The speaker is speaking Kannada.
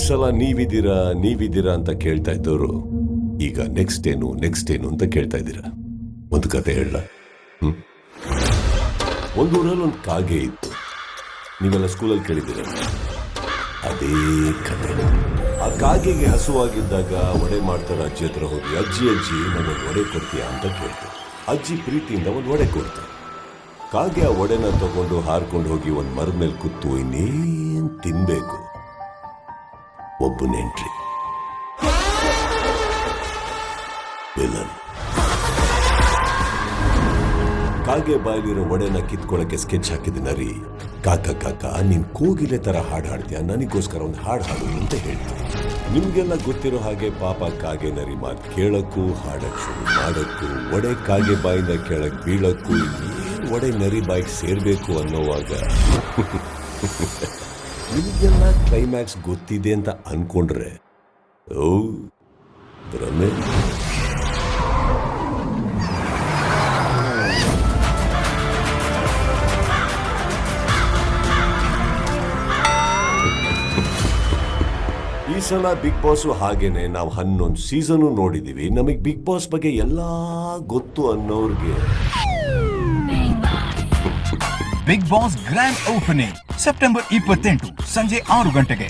ಸಲ ನೀವಿದ್ದೀರಾ ಅಂತ ಕೇಳ್ತಾ ಇದ್ದವರು ಈಗ ನೆಕ್ಸ್ಟ್ ಏನು ಅಂತ ಕೇಳ್ತಾ ಇದ್ದೀರಾ. ಒಂದು ಕತೆ ಹೇಳ. ಒಂದು ಊರಲ್ಲಿ ಒಂದು ಕಾಗೆ ಇತ್ತು. ನೀವೆಲ್ಲ ಸ್ಕೂಲಲ್ಲಿ ಕೇಳಿದ್ದೀರ. ಅದೇ ಕತೆ. ಆ ಕಾಗೆಗೆ ಹಸುವಾಗಿದ್ದಾಗ ಒಡೆ ಮಾಡ್ತಾರ ಅಜ್ಜಿ ಹತ್ರ ಹೋಗಿ, ಅಜ್ಜಿ ನನಗೆ ಒಡೆ ಕೊಡ್ತೀಯಾ ಅಂತ ಕೇಳ್ತಾರೆ. ಅಜ್ಜಿ ಪ್ರೀತಿಯಿಂದ ಒಂದು ಒಡೆ ಕೊಡ್ತಾರೆ. ಕಾಗೆ ಆ ಒಡೆನ ತಗೊಂಡು ಹಾರ್ಕೊಂಡು ಹೋಗಿ ಒಂದು ಮರದ ಮೇಲೆ ಕೂತು ಇನ್ನೇನ್ ತಿನ್ಬೇಕು. ಒಬ್ಬನೆಂಟ್ರಿ ವಿಲನ್. ಕಾಗೆ ಬಾಯಲಿರೋ ಒಡೆನ ಕಿತ್ಕೊಳ್ಳಕ್ಕೆ ಸ್ಕೆಚ್ ಹಾಕಿದ ನರಿ, ಕಾಕ ನೀನ್ ಕೋಗಿಲೆ ತರ ಹಾಡು ಹಾಡ್ತೀಯ, ನನಗೋಸ್ಕರ ಒಂದು ಹಾಡು ಅಂತ ಹೇಳ್ತೀನಿ. ನಿಮ್ಗೆಲ್ಲ ಗೊತ್ತಿರೋ ಹಾಗೆ ಪಾಪ ಕಾಗೆ ನರಿ ಮಾತು ಕೇಳಕ್ಕೂ ಹಾಡಕ್ ಶುರು ಮಾಡಕ್ಕೂ, ಒಡೆ ಕಾಗೆ ಬಾಯಿಂದ ಕೆಳಗ್ ಬೀಳಕ್ಕೂ, ಏನ್ ಒಡೆ ನರಿ ಬಾಯಿಗೆ ಸೇರ್ಬೇಕು ಅನ್ನೋವಾಗ ನಿಮ್ಗೆಲ್ಲ ಕ್ಲೈಮ್ಯಾಕ್ಸ್ ಗೊತ್ತಿದೆ ಅಂತ ಅನ್ಕೊಂಡ್ರೆ ಓ ಭ್ರಮೆ. ಈ ಸಲ ಬಿಗ್ ಬಾಸ್ ಹಾಗೇನೆ ನಾವು 11 ಸೀಸನ್ ನೋಡಿದೀವಿ. ನಮಗ್ ಬಿಗ್ ಬಾಸ್ ಬಗ್ಗೆ ಎಲ್ಲಾ ಗೊತ್ತು ಅನ್ನೋರ್ಗೆ Bigg Boss grand opening September 28 ಸಂಜೆ 6 ಗಂಟೆಗೆ.